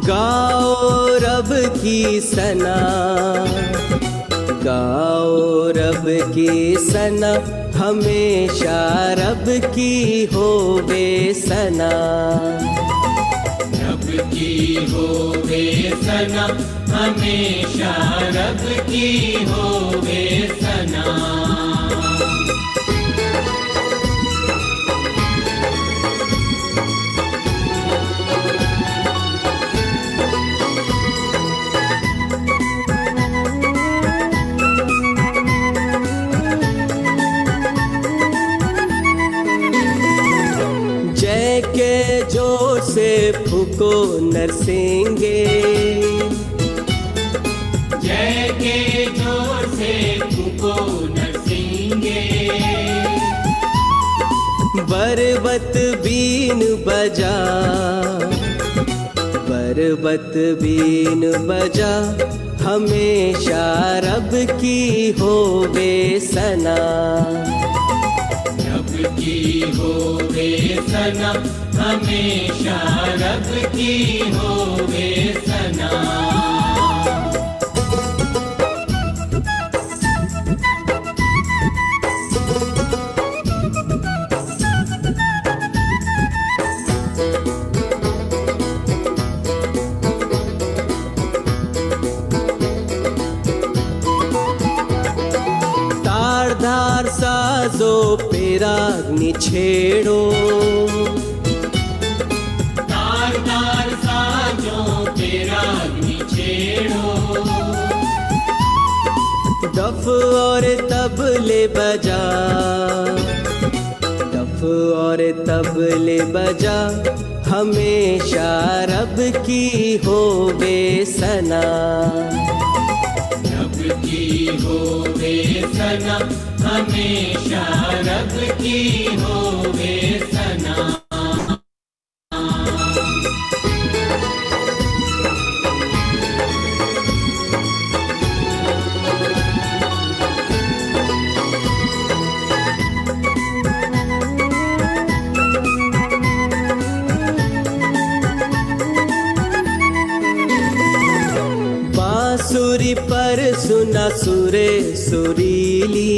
गाओ रब की सना, गाओ रब की सना, हमेशा रब की होवे सना। रब की होवे सना, हमेशा रब की होवे सना। जय के जोर से फूको नरसिंगे, जय के जोर से फूको नरसिंगे। बरबत बीन बजा, बरबत बीन बजा, हमेशा रब की होवे सना। रब की होवे सना, हमेशा रब की होवे सना। तारधार साजो पेराग्नि छेड़ो, तारदार साजों पे रागनी छेड़ो। डफ और तबले बजा, डफ और तबले बजा, हमेशा रब की होवे सना। रब की होवे सना, हमेशा रब की होवे सना। बांसुरी पर सुना सुरे सुरीली,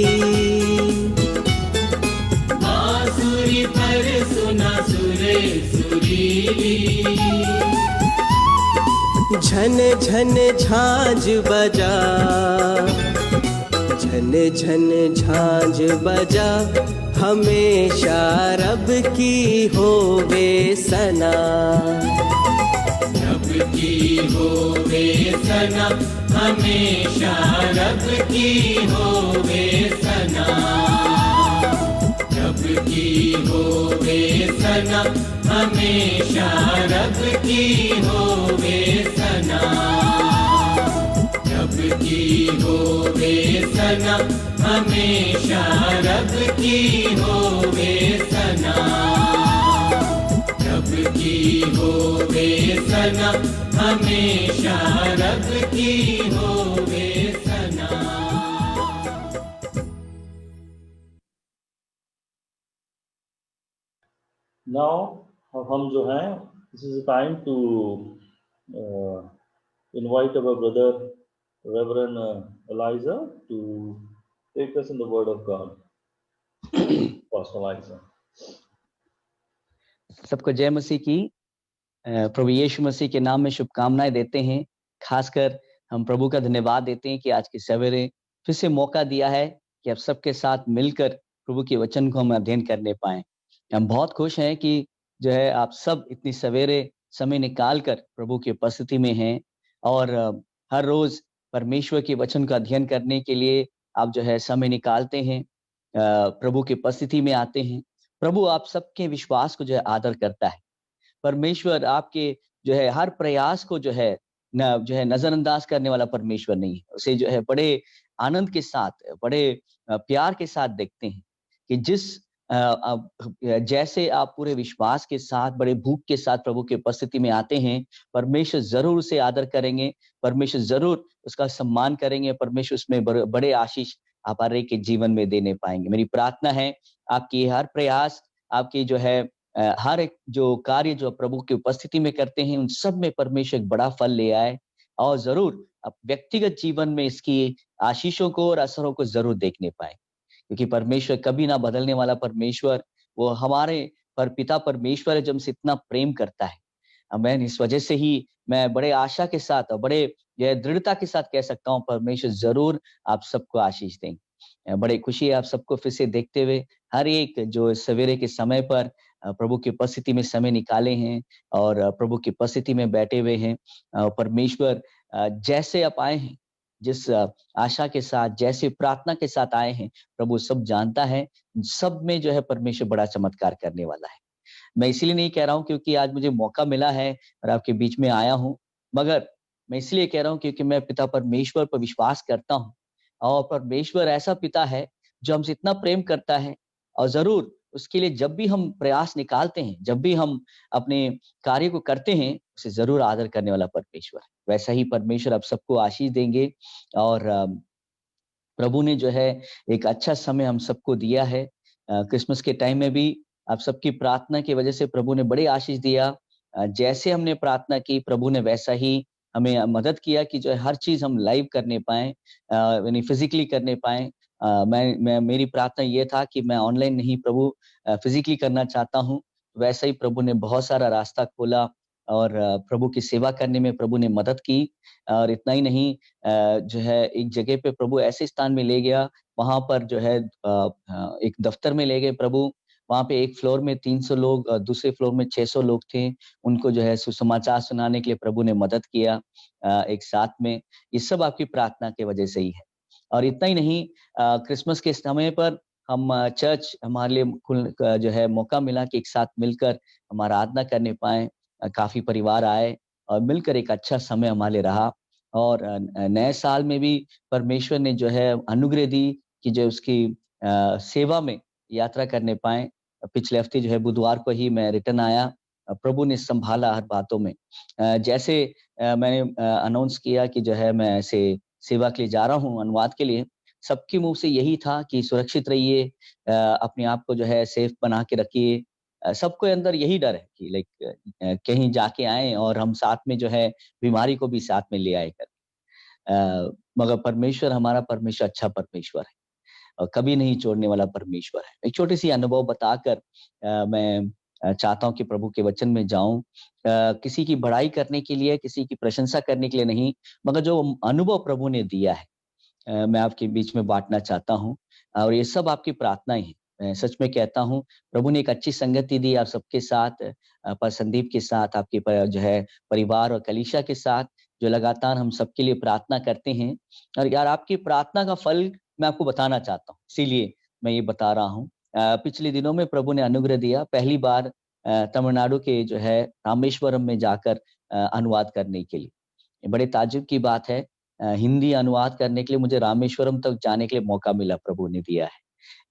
बांसुरी पर सुना सुरे सुरीली। झन झन झांझ बजा, झन झन झांझ बजा, हमेशा रब की होवे सना। रब की होवे सना, हमेशा रब की होवे सना। रब की होवे सना, हमेशा रब की होवे सना। रब की होवे सना, हमेशा रब की होवे सना। रब की होवे सना, हमेशा रब की होवे सना। Now अब हम जो हैं, this is the time to invite our brother Reverend Elijah to take us in the Word of God. Pastor Elijah. सबको जय मसीह की। प्रभु यीशु मसीह के नाम में शुभकामनाएं देते हैं। खासकर हम प्रभु का धन्यवाद देते हैं कि आज के सवेरे फिर से मौका दिया है कि आप सबके साथ मिलकर प्रभु के वचन को हम अध्ययन करने पाएं। हम बहुत खुश हैं कि जो है आप सब इतनी सवेरे समय निकाल कर प्रभु की उपस्थिति में हैं और हर रोज परमेश्वर के वचन का अध्ययन करने के लिए आप जो है समय निकालते हैं, प्रभु की उपस्थिति में आते हैं। प्रभु आप सबके विश्वास को जो है आदर करता है। परमेश्वर आपके जो है हर प्रयास को जो है नजरअंदाज करने वाला परमेश्वर नहीं है। उसे जो है बड़े आनंद के साथ, बड़े प्यार के साथ देखते हैं कि जैसे आप पूरे विश्वास के साथ, बड़े भूख के साथ प्रभु की उपस्थिति में आते हैं, परमेश्वर जरूर उसे आदर करेंगे, परमेश्वर जरूर उसका सम्मान करेंगे, परमेश्वर उसमें बड़े आशीष आप हर एक के जीवन में देने पाएंगे। मेरी प्रार्थना है आपकी हर प्रयास, आपकी जो है हर एक जो कार्य जो प्रभु की उपस्थिति में करते हैं, उन सब में परमेश्वर एक बड़ा फल ले आए और ज़रूर अब व्यक्तिगत जीवन में इसकी आशीषों को और असरों को ज़रूर देखने पाएँ। क्योंकि परमेश्वर कभी ना बदलने वाला परमेश्वर, वो हमारे पिता परमेश्वर है जो हमसे इतना प्रेम करता है। आमीन। इस वजह से ही मैं बड़े आशा के साथ और बड़े ये दृढ़ता के साथ कह सकता हूँ, परमेश्वर ज़रूर आप सबको आशीष देंगे। बड़ी खुशी है आप सबको फिर से देखते हुए, हर एक जो सवेरे के समय पर प्रभु की उपस्थिति में समय निकाले हैं और प्रभु की उपस्थिति में बैठे हुए हैं। परमेश्वर जैसे आप आए हैं, जिस आशा के साथ, जैसे प्रार्थना के साथ आए हैं, प्रभु सब जानता है, सब में जो है परमेश्वर बड़ा चमत्कार करने वाला है। मैं इसीलिए नहीं कह रहा हूँ क्योंकि आज मुझे मौका मिला है और आपके बीच में आया हूँ, मगर मैं इसलिए कह रहा हूँ क्योंकि मैं पिता परमेश्वर पर विश्वास करता हूँ और परमेश्वर ऐसा पिता है जो हमसे इतना प्रेम करता है और ज़रूर उसके लिए जब भी हम प्रयास निकालते हैं, जब भी हम अपने कार्य को करते हैं, उसे ज़रूर आदर करने वाला परमेश्वर है। वैसा ही परमेश्वर आप सबको आशीष देंगे और प्रभु ने जो है एक अच्छा समय हम सबको दिया है। क्रिसमस के टाइम में भी आप सबकी प्रार्थना की वजह से प्रभु ने बड़ी आशीष दिया। जैसे हमने प्रार्थना की, प्रभु ने वैसा ही हमें मदद किया कि जो है हर चीज़ हम लाइव करने पाएँ, यानी फिज़िकली करने पाएँ। मैं मेरी प्रार्थना ये था कि मैं ऑनलाइन नहीं प्रभु फिज़िकली करना चाहता हूँ। वैसे ही प्रभु ने बहुत सारा रास्ता खोला और प्रभु की सेवा करने में प्रभु ने मदद की और इतना ही नहीं, जो है एक जगह पे प्रभु ऐसे स्थान में ले गया, वहाँ पर जो है एक दफ्तर में ले गए प्रभु। वहाँ पे एक फ्लोर में 300 लोग, दूसरे फ्लोर में 600 लोग थे। उनको जो है सुसमाचार सुनाने के लिए प्रभु ने मदद किया एक साथ में। ये सब आपकी प्रार्थना की वजह से ही है। और इतना ही नहीं, क्रिसमस के समय पर हम चर्च हमारे लिए जो है मौका मिला कि एक साथ मिलकर हम आराधना करने पाएँ। काफ़ी परिवार आए और मिलकर एक अच्छा समय हमारे लिए रहा और नए साल में भी परमेश्वर ने जो है अनुग्रह दी कि जो उसकी सेवा में यात्रा करने पाएँ। पिछले हफ्ते जो है बुधवार को ही मैं रिटर्न आया। प्रभु ने सँभाला हर बातों में। जैसे मैंने अनाउंस किया कि जो है मैं ऐसे सेवा के लिए जा रहा हूँ, अनुवाद के लिए, सबके मुँह से यही था कि सुरक्षित रहिए, अपने आप को जो है सेफ बना के रखिए। सबके अंदर यही डर है कि कहीं जाके आएँ और हम साथ में जो है बीमारी को भी साथ में ले आए करके। मगर परमेश्वर, हमारा परमेश्वर अच्छा परमेश्वर है और कभी नहीं छोड़ने वाला परमेश्वर है। एक छोटी-सी अनुभव बताकर मैं चाहता हूँ कि प्रभु के वचन में जाऊँ। किसी की बड़ाई करने के लिए, किसी की प्रशंसा करने के लिए नहीं, मगर जो अनुभव प्रभु ने दिया है, मैं आपके बीच में बाँटना चाहता हूँ और ये सब आपकी प्रार्थनाएँ हैं। मैं सच में कहता हूँ, प्रभु ने एक अच्छी संगति दी आप सबके साथ, पर संदीप के साथ, आपके जो है परिवार और कलीसिया के साथ, जो लगातार हम सबके लिए प्रार्थना करते हैं। और यार आपकी प्रार्थना का फल मैं आपको बताना चाहता हूँ, इसीलिए मैं ये बता रहा हूँ। पिछले दिनों में प्रभु ने अनुग्रह दिया, पहली बार तमिलनाडु के जो है रामेश्वरम में जाकर अनुवाद करने के लिए। ये बड़े ताज्जुब की बात है, हिंदी अनुवाद करने के लिए मुझे रामेश्वरम तक जाने के लिए मौका मिला, प्रभु ने दिया है।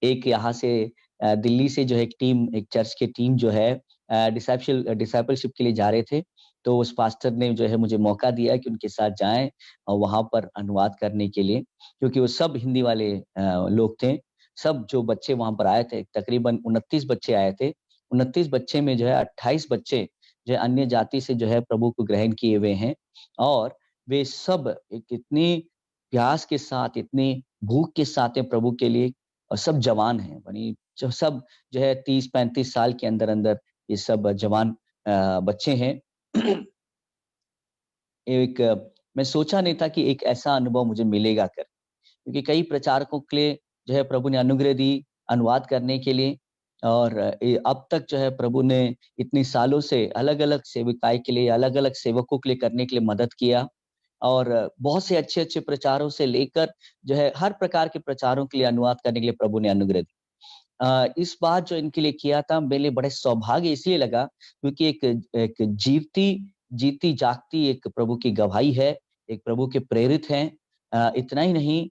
एक यहाँ से दिल्ली से जो है एक टीम, एक चर्च की टीम जो है डिसाइपलशिप के लिए जा रहे थे, तो उस पास्टर ने जो है मुझे मौका दिया कि उनके साथ जाएँ और वहाँ पर अनुवाद करने के लिए, क्योंकि वो सब हिंदी वाले लोग थे। सब जो बच्चे वहाँ पर आए थे, तकरीबन 29 बच्चे आए थे। 29 बच्चे में जो है 28 बच्चे जो है अन्य जाति से जो है प्रभु को ग्रहण किए हुए हैं और वे सब एक इतनी प्यास के साथ, इतनी भूख के साथ हैं प्रभु के लिए और सब जवान हैं। यानी जो सब जो है 30-35 साल के अंदर-अंदर ये सब जवान बच्चे हैं। एक मैं सोचा नहीं था कि एक ऐसा अनुभव मुझे मिलेगा कर, क्योंकि कई प्रचारकों के लिए जो है प्रभु ने अनुग्रह दी अनुवाद करने के लिए और अब तक जो है प्रभु ने इतने सालों से अलग-अलग सेविकाई के लिए, अलग-अलग सेवकों के लिए करने के लिए मदद किया और बहुत से अच्छे-अच्छे प्रचारों से लेकर जो है हर प्रकार के प्रचारों के लिए अनुवाद करने के लिए प्रभु ने अनुग्रह दी। इस बार जो इनके लिए किया था मेरे लिए बड़े सौभाग्य इसलिए लगा क्योंकि एक जीती जागती एक प्रभु की गवाही है, एक प्रभु के प्रेरित हैं। इतना ही नहीं,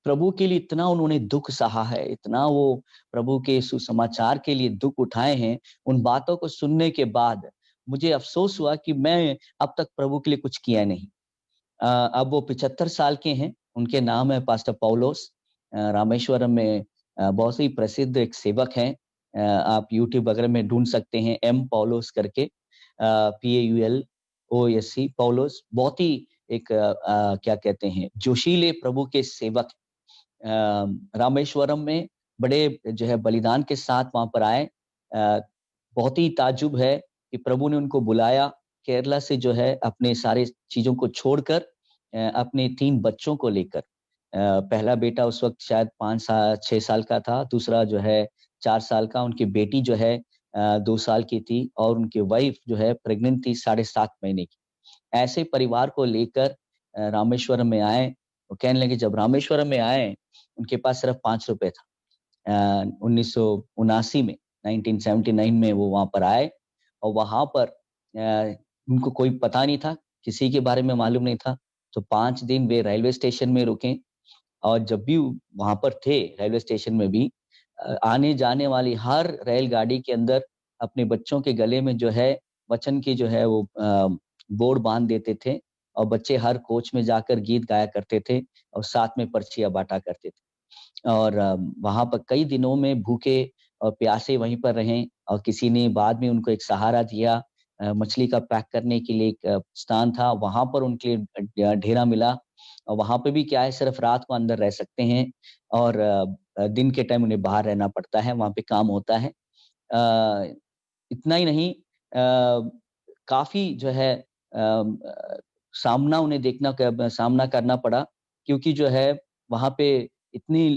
प्रभु के लिए इतना उन्होंने दुःख सहा है, इतना वो प्रभु के सुसमाचार के लिए दुःख उठाए हैं, उन बातों को सुनने के बाद मुझे अफ़सोस हुआ कि मैं अब तक प्रभु के लिए कुछ किया नहीं। अब वो 75 साल के हैं, उनके नाम है पास्टर पौलोस, रामेश्वरम में बहुत ही प्रसिद्ध एक सेवक हैं। आप यूट्यूब वगैरह में ढूंढ सकते हैं, एम पौलोस करके, PAULOSC पौलोस। बहुत ही एक क्या कहते हैं, जोशीले प्रभु के सेवक। रामेश्वरम में बड़े जो है बलिदान के साथ वहां पर आए। बहुत ही ताज्जुब है कि प्रभु ने उनको बुलाया केरला से, जो है अपने सारे चीजों को छोड़कर, अपने 3 बच्चों को लेकर। पहला बेटा उस वक्त शायद 5-6 साल का था, दूसरा जो है 4 साल का, उनकी बेटी जो है 2 साल की थी, और उनकी वाइफ जो है प्रेग्नेंट थी 7.5 महीने की। ऐसे परिवार को लेकर रामेश्वरम में आए। वो कहने लगे, जब रामेश्वरम में आए उनके पास सिर्फ 5 रुपए था। 1979 में 1979 में वो वहां पर आए, और वहां पर उनको कोई पता नहीं था, किसी के बारे में मालूम नहीं था। तो 5 दिन वे रेलवे स्टेशन में रुके, और जब भी वहां पर थे रेलवे स्टेशन में भी, आने जाने वाली हर रेलगाड़ी के अंदर अपने बच्चों के गले में जो है वचन की जो है वो बोर्ड बांध देते थे, और बच्चे हर कोच में जाकर गीत गाया करते थे, और साथ में पर्चियां बांटा करते थे। और वहां पर कई दिनों में भूखे और प्यासे वहीं पर रहे, और किसी ने बाद में उनको एक सहारा दिया। मछली का पैक करने के लिए एक स्थान था, वहां पर उनके लिए ढेरा मिला। और वहां पे भी क्या है, सिर्फ रात को अंदर रह सकते हैं, और दिन के टाइम उन्हें बाहर रहना पड़ता है, वहां पे काम होता है। इतना ही नहीं, काफी जो है सामना करना पड़ा, क्योंकि जो है वहां पे इतनी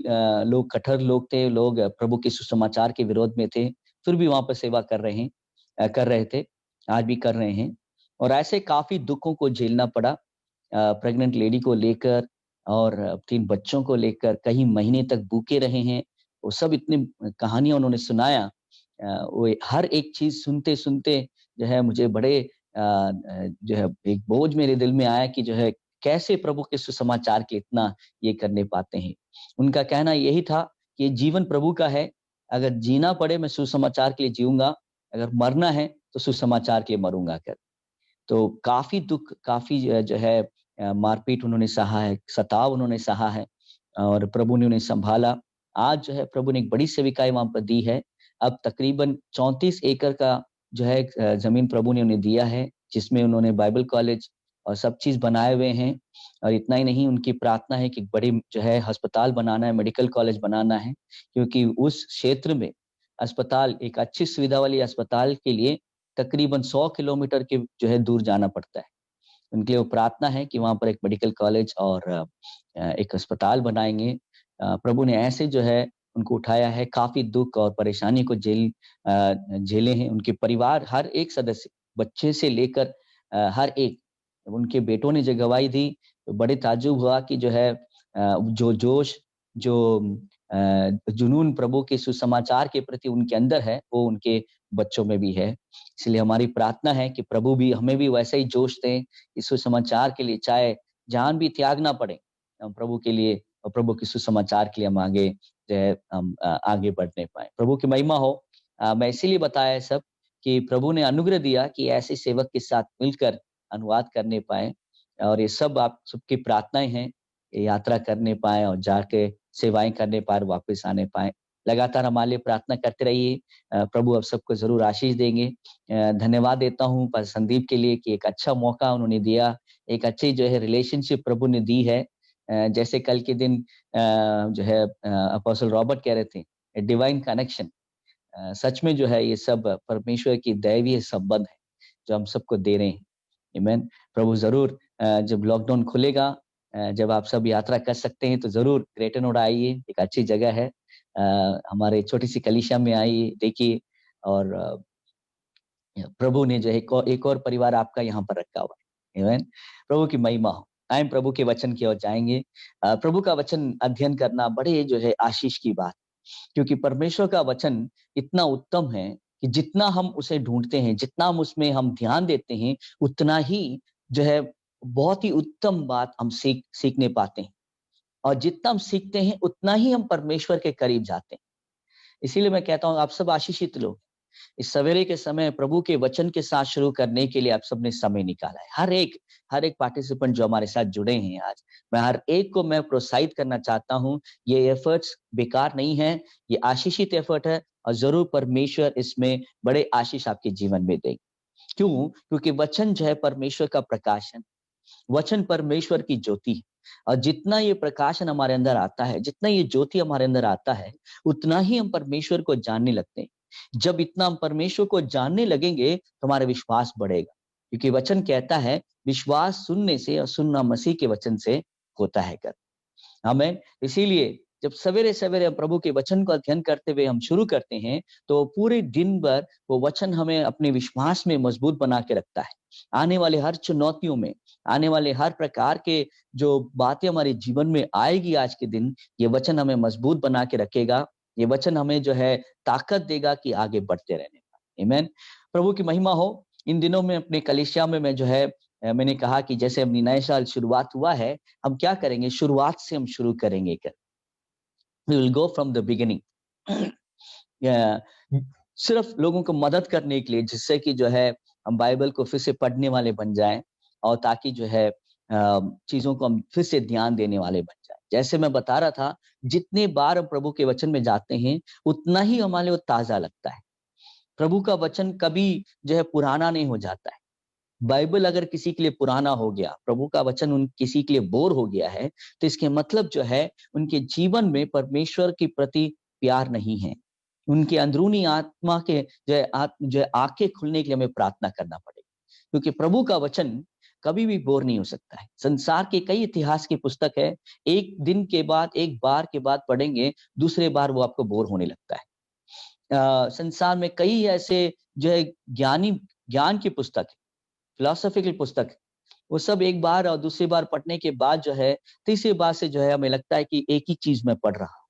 लोग कठोर लोग थे, लोग प्रभु के सुसमाचार के विरोध में थे, फिर भी वहां पर सेवा कर रहे थे, आज भी कर रहे हैं। और ऐसे काफी दुखों को झेलना पड़ा, प्रेग्नेंट लेडी को लेकर और 3 बच्चों को लेकर कई महीने तक भूखे रहे हैं। वो सब इतनी कहानियां उन्होंने सुनाया। वो हर एक चीज सुनते सुनते जो है मुझे बड़े जो है एक बोझ मेरे दिल में आया कि जो है कैसे प्रभु के सुसमाचार के इतना ये करने पाते हैं। उनका कहना यही था कि ये जीवन प्रभु का है, अगर जीना पड़े मैं सुसमाचार के लिए जीऊंगा, अगर मरना है तो सुसमाचार के लिए मरूंगा कर। तो काफी दुख, काफी जो है मारपीट उन्होंने सहा है, सताव उन्होंने सहा है, और प्रभु ने उन्हें संभाला। आज जो है प्रभु ने एक बड़ी सेविकाई वहां पर दी है। अब तकरीबन 34 एकड़ का जो है जमीन प्रभु ने उन्हें दिया है, जिसमें उन्होंने बाइबल कॉलेज और सब चीज बनाए हुए हैं। और इतना ही नहीं, उनकी प्रार्थना है कि बड़ी जो है अस्पताल बनाना है, मेडिकल कॉलेज बनाना है, क्योंकि उस क्षेत्र में अस्पताल, एक अच्छी सुविधा वाली अस्पताल के लिए तकरीबन 100 किलोमीटर के जो है दूर जाना पड़ता है। उनके लिए वो प्रार्थना है कि वहां पर एक मेडिकल कॉलेज और एक अस्पताल बनाएंगे। प्रभु ने ऐसे जो है उनको उठाया है, काफी दुख और परेशानी को झेले हैं। उनके परिवार हर एक सदस्य, बच्चे से लेकर हर एक, उनके बेटों ने जो गवाही दी तो बड़े ताज्जुब हुआ कि जो है जो जोश, जो जुनून प्रभु के सुसमाचार के प्रति उनके अंदर है, वो उनके बच्चों में भी है। इसलिए हमारी प्रार्थना है कि प्रभु भी हमें भी वैसा ही जोश दें इस सुसमाचार के लिए, चाहे जान भी त्यागना पड़े हम प्रभु के लिए, और प्रभु के सुसमाचार के लिए हम आगे जो है हम आगे बढ़ने पाए। प्रभु की महिमा हो। मैं इसीलिए बताया सब कि प्रभु ने अनुग्रह दिया कि ऐसे सेवक के साथ मिलकर अनुवाद करने पाए, और ये सब आप सबकी प्रार्थनाएं हैं, यात्रा करने पाए और जाके सेवाएं करने पाए, वापस आने पाए। लगातार हमारे लिए प्रार्थना करते रहिए, प्रभु अब सबको जरूर आशीष देंगे। धन्यवाद देता हूँ पास्टर संदीप के लिए कि एक अच्छा मौका उन्होंने दिया, एक अच्छी जो है रिलेशनशिप प्रभु ने दी है। जैसे कल के दिन जो है अपोस्टल रॉबर्ट कह रहे थे, डिवाइन कनेक्शन, सच में जो है ये सब परमेश्वर की दैवीय संबंध है जो हम सबको दे रहे हैं। आमीन। प्रभु जरूर जब लॉकडाउन खुलेगा, जब आप सब यात्रा कर सकते हैं, तो जरूर ग्रेटर नोएडा आइए, एक अच्छी जगह है। हमारे छोटी सी कलीसिया में आइए, देखिए, और प्रभु ने जो एक और परिवार आपका यहाँ पर रखा हुआ है। आमीन। प्रभु की महिमा हो। आए प्रभु के वचन की ओर जाएंगे। प्रभु का वचन अध्ययन करना बड़े जो है आशीष की बात, क्योंकि परमेश्वर का वचन इतना उत्तम है कि जितना हम उसे ढूंढते हैं, जितना हम उसमें हम ध्यान देते हैं, उतना ही जो है बहुत ही उत्तम बात हम सीखने पाते हैं, और जितना हम सीखते हैं उतना ही हम परमेश्वर के करीब जाते हैं। इसीलिए मैं कहता हूं आप सब आशीषित लोग, इस सवेरे के समय प्रभु के वचन के साथ शुरू करने के लिए आप सबने समय निकाला है। हर एक पार्टिसिपेंट जो हमारे साथ जुड़े हैं आज, मैं हर एक को मैं प्रोत्साहित करना चाहता हूं, ये एफर्ट्स बेकार नहीं है, ये आशीषित एफर्ट है, और जरूर परमेश्वर इसमें बड़े आशीष आपके जीवन में देंगे। क्यों? क्योंकि वचन जो है परमेश्वर का प्रकाशन, वचन परमेश्वर की ज्योति है, और जितना ये प्रकाशन हमारे अंदर आता है, जितना ये ज्योति हमारे अंदर आता है, उतना ही हम परमेश्वर को जानने लगते हैं। जब इतना हम परमेश्वर को जानने लगेंगे तो हमारा विश्वास बढ़ेगा, क्योंकि वचन कहता है विश्वास सुनने से और सुनना मसीह के वचन से होता है कर। आमीन। इसीलिए जब सवेरे सवेरे हम प्रभु के वचन को अध्ययन करते हुए हम शुरू करते हैं, तो पूरे दिन भर वो वचन हमें अपने विश्वास में मजबूत बना के रखता है। आने वाले हर चुनौतियों में, आने वाले हर प्रकार के जो बातें हमारे जीवन में आएगी आज के दिन, ये वचन हमें मजबूत बना के रखेगा। ये वचन हमें जो है ताकत देगा कि आगे बढ़ते रहने का। आमीन। प्रभु की महिमा हो। इन दिनों में अपने कलीसिया में मैं जो है मैंने कहा कि जैसे अपनी नए साल शुरुआत हुआ है, हम क्या करेंगे, शुरुआत से हम शुरू करेंगे कर। We will go from the beginning. सिर्फ लोगों को मदद करने के लिए, जिससे कि जो है हम बाइबल को फिर से पढ़ने वाले बन जाएं, और ताकि जो है चीजों को हम फिर से ध्यान देने वाले बन जाएं। जैसे मैं बता रहा था, जितने बार हम प्रभु के वचन में जाते हैं, उतना ही हमारे लिए ताजा लगता है। प्रभु का वचन कभी जो है पुराना नहीं हो जाता है। बाइबल अगर किसी के लिए पुराना हो गया, प्रभु का वचन उन किसी के लिए बोर हो गया है, तो इसके मतलब जो है उनके जीवन में परमेश्वर के प्रति प्यार नहीं है। उनके अंदरूनी आत्मा के जो है आंखें खुलने के लिए हमें प्रार्थना करना पड़ेगा, क्योंकि प्रभु का वचन कभी भी बोर नहीं हो सकता है। संसार के कई इतिहास की पुस्तक है, एक दिन के बाद, एक बार के बाद पढ़ेंगे, दूसरे बार वो आपको बोर होने लगता है। संसार में कई ऐसे जो है ज्ञान की पुस्तक है, फिलोसॉफिकल पुस्तक, वो सब एक बार और दूसरी बार पढ़ने के बाद जो है तीसरी बार से जो है हमें लगता है कि एक ही चीज में पढ़ रहा हूं।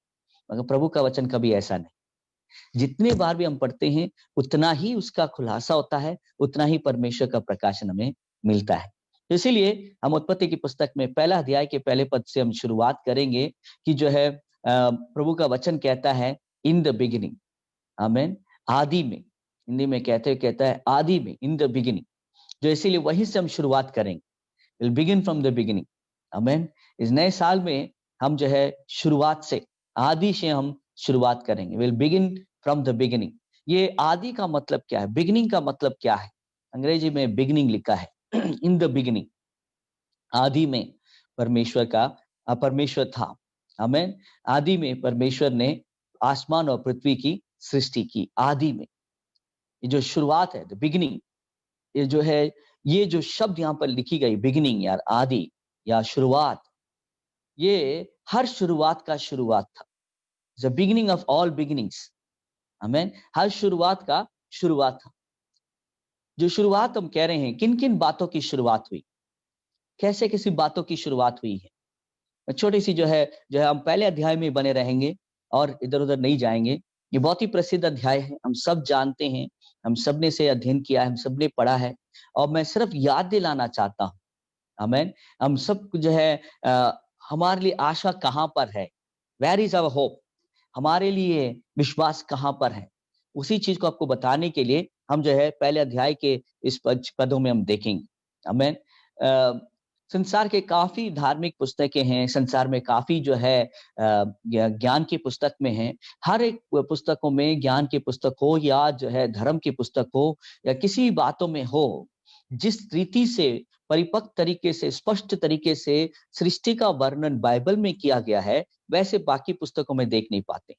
मगर प्रभु का वचन कभी ऐसा नहीं। जितने बार भी हम पढ़ते हैं, उतना ही उसका खुलासा होता है, उतना ही परमेश्वर का प्रकाशन हमें मिलता है। इसीलिए हम उत्पत्ति की पुस्तक में पहला अध्याय के पहले पद से हम शुरुआत करेंगे कि जो है प्रभु का वचन कहता है इन द बिगिनिंग। आमीन। आदि में, हिंदी में कहता है आदि में, इन द बिगिनिंग। जो इसीलिए वहीं से हम शुरुआत करेंगे। We'll begin from the beginning. आमीन। इस नए साल में हम जो है शुरुआत से, आदि से हम शुरुआत करेंगे। We'll begin from the beginning. ये आदि का मतलब क्या है, बिगिनिंग का मतलब क्या है? अंग्रेजी में बिगिनिंग लिखा है इन द बिगिनिंग। आदि में परमेश्वर था। आमीन। आदि में परमेश्वर ने आसमान और पृथ्वी की सृष्टि की। आदि में ये जो शुरुआत है, द बिगिनिंग, ये जो है, ये जो शब्द यहाँ पर लिखी गई बिगिनिंग यार, आदि या शुरुआत, ये हर शुरुआत का शुरुआत था। The beginning of all beginnings. आमीन। हर शुरुआत का शुरुआत था। जो शुरुआत हम कह रहे हैं, किन किन बातों की शुरुआत हुई, कैसे किसी बातों की शुरुआत हुई है। छोटी सी जो है हम पहले अध्याय में बने रहेंगे और इधर उधर नहीं जाएंगे। ये बहुत ही प्रसिद्ध अध्याय है, हम सब जानते हैं, हम सब ने से अध्ययन किया है, हम सब ने पढ़ा है, और मैं सिर्फ याद दिलाना चाहता हूँ। आमीन। हम सब जो है हमारे लिए आशा कहाँ पर है, वेयर इज आवर होप, हमारे लिए विश्वास कहाँ पर है, उसी चीज को आपको बताने के लिए हम जो है पहले अध्याय के इस पदों में हम देखेंगे। आमीन। संसार के काफी धार्मिक पुस्तकें हैं, संसार में काफी जो है ज्ञान की पुस्तक में है। हर एक पुस्तकों में, ज्ञान की पुस्तक हो या जो है धर्म की पुस्तक हो या किसी बातों में हो, जिस रीति से परिपक्व तरीके से, स्पष्ट तरीके से सृष्टि का वर्णन बाइबल में किया गया है, वैसे बाकी पुस्तकों में देख नहीं पाते।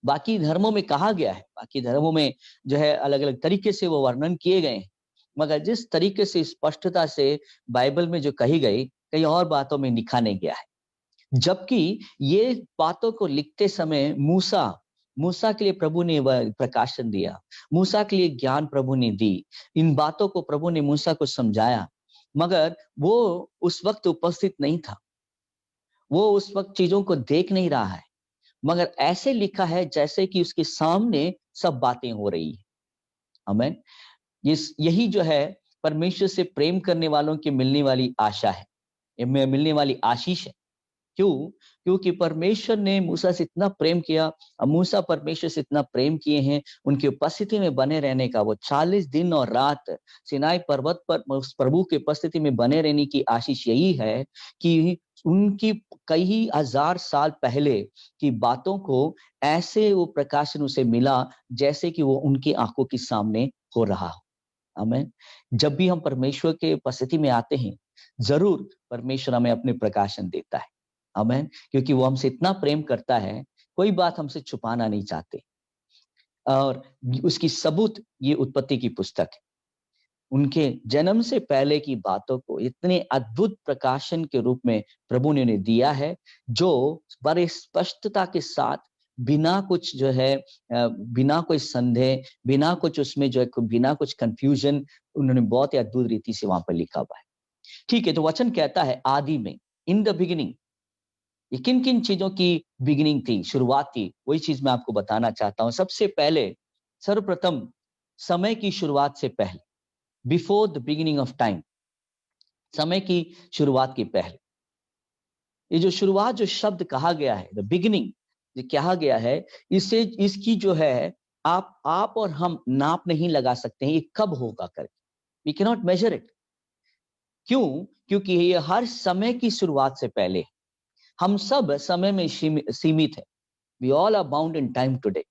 बाकी धर्मों में कहा गया है, बाकी धर्मों में जो है अलग अलग तरीके से वो वर्णन किए गए हैं, मगर जिस तरीके से स्पष्टता से बाइबल में जो कही गई, कई और बातों में लिखा नहीं गया है। जबकि ये बातों को लिखते समय मूसा के लिए प्रभु ने वह प्रकाशन दिया, मूसा के लिए ज्ञान प्रभु ने दी, इन बातों को प्रभु ने मूसा को समझाया, मगर वो उस वक्त उपस्थित नहीं था, वो उस वक्त चीजों को देख नहीं रहा है, मगर ऐसे लिखा है जैसे कि उसके सामने सब बातें हो रही है। आमीन। यही जो है परमेश्वर से प्रेम करने वालों की मिलने वाली आशा है, मिलने वाली आशीष है। क्यों? क्योंकि परमेश्वर ने मूसा से इतना प्रेम किया, मूसा परमेश्वर से इतना प्रेम किए हैं, उनकी उपस्थिति में बने रहने का, वो 40 दिन और रात सिनाई पर्वत पर उस प्रभु की उपस्थिति में बने रहने की आशीष यही है कि उनकी कई हजार साल पहले की बातों को ऐसे वो प्रकाशन उसे मिला जैसे कि वो उनकी आंखों के सामने हो रहा हो। आमीन। जब भी हम परमेश्वर के उपस्थिति में आते हैं, जरूर परमेश्वर हमें अपने प्रकाशन देता है। आमीन। क्योंकि वो हमसे इतना प्रेम करता है, कोई बात हमसे छुपाना नहीं चाहते। और उसकी सबूत ये उत्पत्ति की पुस्तक है। उनके जन्म से पहले की बातों को इतने अद्भुत प्रकाशन के रूप में प्रभु ने उन्हें दिया है, जो बड़े स्पष्टता के साथ, बिना कुछ जो है बिना कोई संदेह, बिना कुछ उसमें जो है बिना कुछ कंफ्यूजन, उन्होंने बहुत ही अद्भुत रीति से वहां पर लिखा हुआ है। ठीक है, तो वचन कहता है आदि में, इन द बिगिनिंग। ये किन किन चीजों की बिगिनिंग थी, शुरुआत थी, वही चीज मैं आपको बताना चाहता हूं। सबसे पहले, सर्वप्रथम, समय की शुरुआत से पहले, before the beginning of time, समय की शुरुआत के पहले। ये जो शुरुआत, जो शब्द कहा गया है, द बिगिनिंग, जो कहा गया है, इससे इसकी जो है आप और हम नाप नहीं लगा सकते हैं ये कब होगा करके। We can not measure it. क्यों? क्योंकि ये हर समय की शुरुआत से पहले। हम सब समय में सीमित है। We all are bound in time today.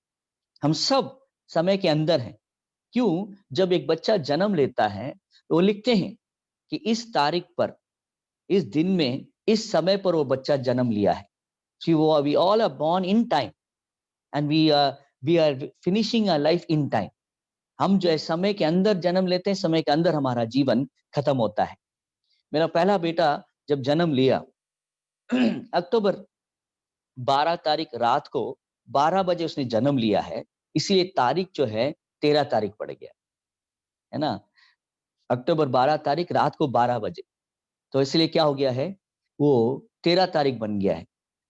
हम सब समय के अंदर हैं। क्यों? जब एक बच्चा जन्म लेता है तो वो लिखते हैं कि इस तारीख पर, इस दिन में, इस समय पर वो बच्चा जन्म लिया है। We all are born in time and we are finishing our life in time. हम जो है समय के अंदर जन्म लेते हैं, समय के अंदर हमारा जीवन खत्म होता है। मेरा पहला बेटा जब जन्म लिया अक्टूबर 12 तारीख रात को 12 बजे उसने जन्म लिया है, इसलिए तारीख जो है 13 तारीख पड़ गया है ना। अक्टूबर 12 तारीख रात को 12 बजे, तो इसलिए क्या हो गया है, वो 13 तारीख बन गया है।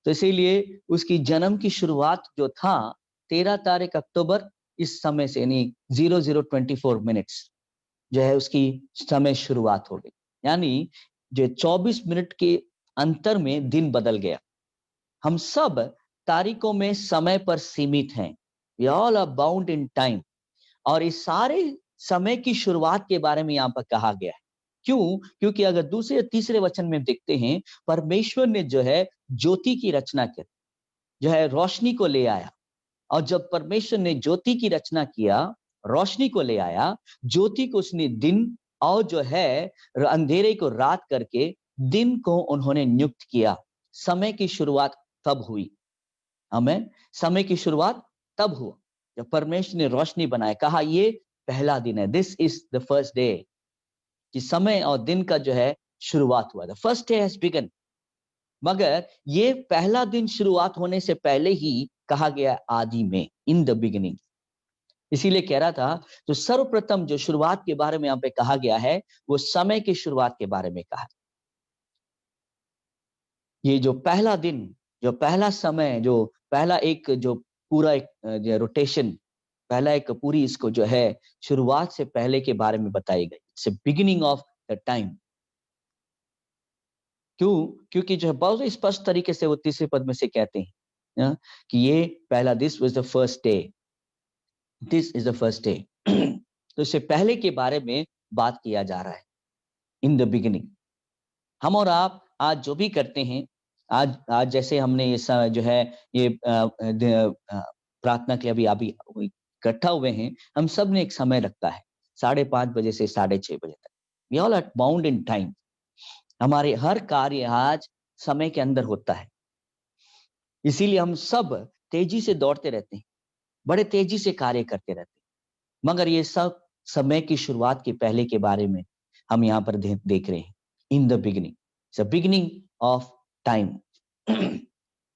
तो इसीलिए उसकी जन्म की शुरुआत जो था 13 तारीख अक्टूबर, इस समय से, यानी 0024 मिनट्स जो है उसकी समय शुरुआत हो गई। यानी जो 24 मिनट के अंतर में दिन बदल गया। हम सब तारीखों में समय पर सीमित हैं। We all are bound in time. और इस सारे समय की शुरुआत के बारे में यहाँ पर कहा गया है। क्यों? क्योंकि अगर दूसरे तीसरे वचन में देखते हैं, परमेश्वर ने जो है ज्योति की रचना की, जो है रोशनी को ले आया। और जब परमेश्वर ने ज्योति की रचना किया, रोशनी को ले आया, ज्योति को उसने दिन और जो है अंधेरे को रात करके दिन को उन्होंने नियुक्त किया। समय की शुरुआत तब हुई। हमें समय की शुरुआत तब हुआ जब परमेश्वर ने रोशनी बनाया, कहा ये पहला दिन है, this is the first day, कि समय और दिन का जो है शुरुआत हुआ। The first day has begin. मगर ये पहला दिन शुरुआत होने से पहले ही कहा गया आदि में, इन द बिगिनिंग। इसीलिए कह रहा था, जो सर्वप्रथम जो शुरुआत के बारे में यहाँ पे कहा गया है, वो समय की शुरुआत के बारे में कहा। ये जो पहला दिन, जो पहला समय, जो पहला एक जो पूरा एक रोटेशन, पहला एक पूरी इसको जो है शुरुआत से पहले के बारे में बताई गई। It's beginning of the time. क्यों? क्योंकि जो है बहुत स्पष्ट तरीके से वो तीसरे पद में से कहते हैं कि ये पहला, this was the first day, this is the first day. तो इससे पहले के बारे में बात किया जा रहा है, इन द बिगिनिंग। हम और आप आज जो भी करते हैं, आज जैसे हमने ये जो है ये प्रार्थना के लिए अभी इकट्ठा हुए हैं, हम सब ने एक समय रखता है 5:30 बजे से 6:30 बजे तक। We all are bound in time. हमारे हर कार्य आज समय के अंदर होता है। इसीलिए हम सब तेजी से दौड़ते रहते हैं, बड़े तेजी से कार्य करते रहते हैं। मगर ये सब समय की शुरुआत के पहले के बारे में हम यहाँ पर देख रहे हैं, इन the beginning, it's the beginning of time.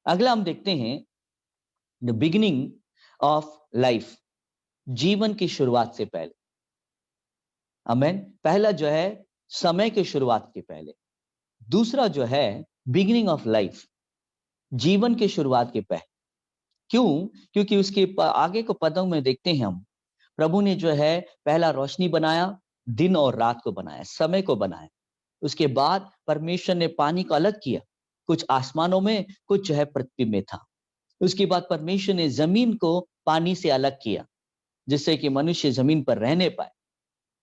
अगला हम देखते हैं द बिगिनिंग ऑफ लाइफ, जीवन की शुरुआत से पहले। आमीन। पहला जो है समय की शुरुआत के पहले, दूसरा जो है बिगिनिंग ऑफ लाइफ, जीवन की शुरुआत के पहले। क्यों? क्योंकि उसके आगे को पदों में देखते हैं हम, प्रभु ने जो है पहला रोशनी बनाया, दिन और रात को बनाया, समय को बनाया। उसके बाद परमेश्वर ने पानी को अलग किया, कुछ आसमानों में, कुछ जो है पृथ्वी में था। उसके बाद परमेश्वर ने जमीन को पानी से अलग किया, जिससे कि मनुष्य जमीन पर रहने पाए।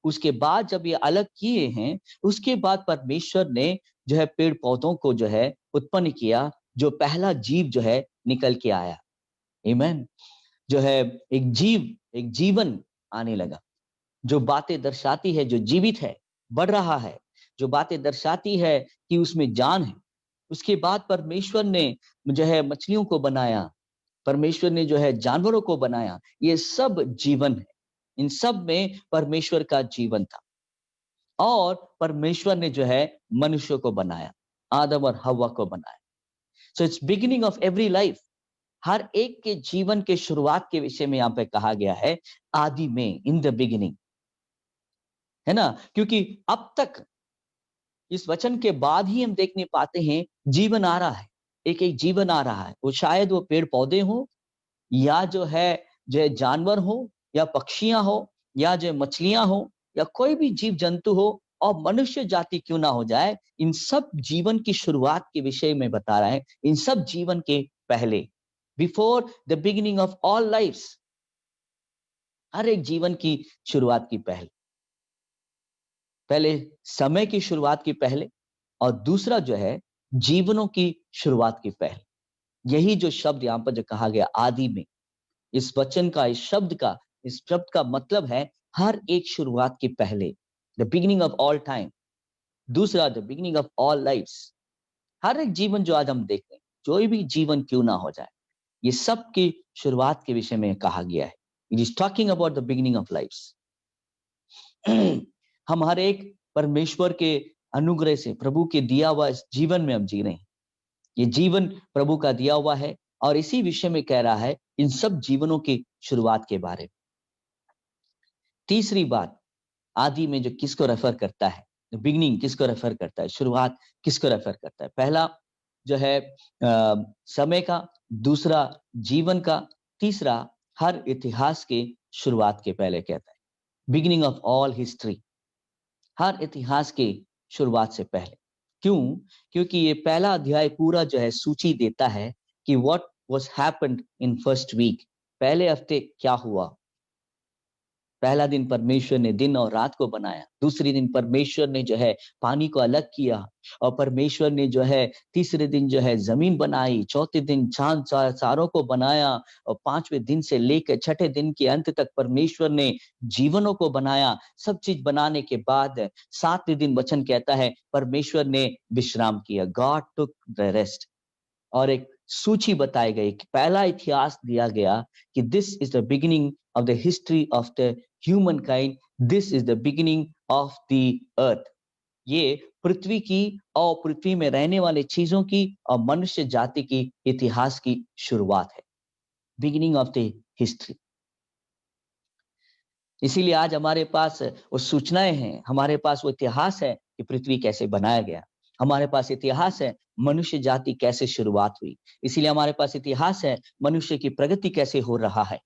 उसके बाद जब ये अलग किए हैं, उसके बाद परमेश्वर ने जो है पेड़ पौधों को जो है उत्पन्न किया, जो पहला जीव जो है निकल के आया। आमीन। जो है एक जीवन आने लगा, जो बातें दर्शाती है, जो जीवित है, बढ़ रहा है, जो बातें दर्शाती है कि उसमें जान है। उसके बाद परमेश्वर ने जो है मछलियों को बनाया, परमेश्वर ने जो है जानवरों को बनाया। ये सब जीवन है, इन सब में परमेश्वर का जीवन था। और परमेश्वर ने जो है मनुष्य को बनाया, आदम और हव्वा को बनाया। So it's beginning of every life. हर एक के जीवन के शुरुआत के विषय में यहाँ पे कहा गया है, आदि में, इन द बिगिनिंग, है ना। क्योंकि अब तक इस वचन के बाद ही हम देखने पाते हैं जीवन आ रहा है, एक एक जीवन आ रहा है। वो शायद वो पेड़ पौधे हो, या जो है जानवर हो, या पक्षियां हो, या जो मछलियां हो, या कोई भी जीव जंतु हो, और मनुष्य जाति क्यों ना हो जाए, इन सब जीवन की शुरुआत के विषय में बता रहा है। इन सब जीवन के पहले, before the beginning of all lifes, हर एक जीवन की शुरुआत की पहले समय की शुरुआत की पहले, और दूसरा जो है जीवनों की शुरुआत की पहले। यही जो शब्द यहाँ पर जो कहा गया आदि में, इस वचन का, इस शब्द का मतलब है हर एक शुरुआत के पहले, the beginning of all time. दूसरा, the beginning of all lifes. हर एक जीवन जो आज हम देखते हैं, कोई भी जीवन क्यों ना हो जाए, ये सब की शुरुआत के विषय में कहा गया है। It is talking about the beginning of lifes. हम हर एक परमेश्वर के अनुग्रह से, प्रभु के दिया हुआ इस जीवन में हम जी रहे हैं। ये जीवन प्रभु का दिया हुआ है, और इसी विषय में कह रहा है इन सब जीवनों की शुरुआत के बारे में। तीसरी बात, आदि में जो किसको रेफर करता है, बिगिनिंग किसको रेफर करता है, शुरुआत किसको रेफर करता है। पहला जो है समय का, दूसरा जीवन का, तीसरा हर इतिहास के शुरुआत के पहले कहता है, बिगिनिंग ऑफ ऑल हिस्ट्री, हर इतिहास के शुरुआत से पहले। क्यों? क्योंकि ये पहला अध्याय पूरा जो है सूची देता है कि what was happened in first week, पहले हफ्ते क्या हुआ। पहला दिन परमेश्वर ने दिन और रात को बनाया, दूसरे दिन परमेश्वर ने जो है पानी को अलग किया, और परमेश्वर ने जो है तीसरे दिन जो है जमीन बनाई, चौथे दिन चांद तारों को बनाया, और पांचवें दिन से लेकर छठे दिन के अंत तक परमेश्वर ने जीवनों को बनाया। सब चीज बनाने के बाद सातवें दिन वचन कहता है परमेश्वर ने विश्राम किया, गॉड टुक द रेस्ट। और एक सूची बताई गई, पहला इतिहास दिया गया कि this is the beginning of the history of the humankind, this is the beginning of the earth। ये पृथ्वी की और पृथ्वी में रहने वाले चीजों की और मनुष्य जाति की इतिहास की शुरुआत है, बिगिनिंग ऑफ द हिस्ट्री। इसीलिए आज हमारे पास वो सूचनाएं हैं, हमारे पास वो इतिहास है कि पृथ्वी कैसे बनाया गया, हमारे पास इतिहास है मनुष्य जाति कैसे शुरुआत हुई, इसीलिए हमारे पास इतिहास है मनुष्य की प्रगति कैसे हो रहा है।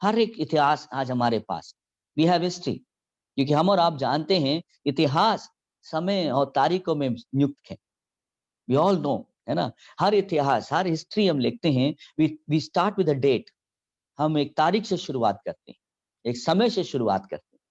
हर एक इतिहास आज हमारे पास, वी हैव हिस्ट्री, क्योंकि हम और आप जानते हैं इतिहास समय और तारीखों में नियुक्त है। वी ऑल नो, है ना। हर इतिहास, हर हिस्ट्री हम लिखते हैं, we start with a date. हम एक तारीख से शुरुआत करते हैं, एक समय से शुरुआत करते हैं।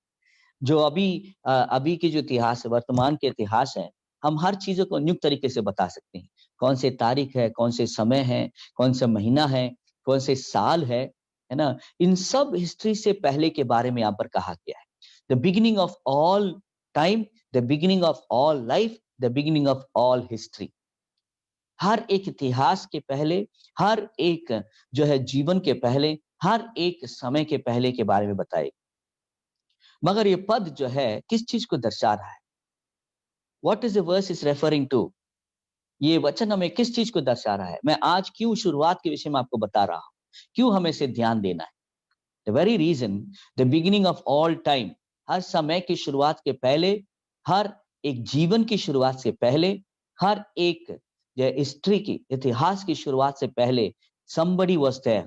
जो अभी के जो इतिहास है, वर्तमान के इतिहास है, हम हर चीजों को नियुक्त तरीके से बता सकते हैं। कौन से तारीख है, कौन से समय है, कौन सा महीना है, कौन से साल है ना। इन सब हिस्ट्री से पहले के बारे में यहाँ पर कहा गया है, the beginning of all time, the beginning of all life, the beginning of all history. हर एक इतिहास के पहले, हर एक जो है जीवन के पहले, हर एक समय के पहले के बारे में बताए। मगर ये पद जो है किस चीज को दर्शा रहा है, what is the verse is referring to, ये वचन हमें किस चीज को दर्शा रहा है। मैं आज क्यों शुरुआत के विषय में आपको बता रहा हूं, क्यों हमें इसे ध्यान देना है। The very reason, the beginning of all time, हर समय की शुरुआत के पहले, हर एक जीवन की शुरुआत से पहले, हर एक हिस्ट्री की, इतिहास की शुरुआत से पहले somebody was there,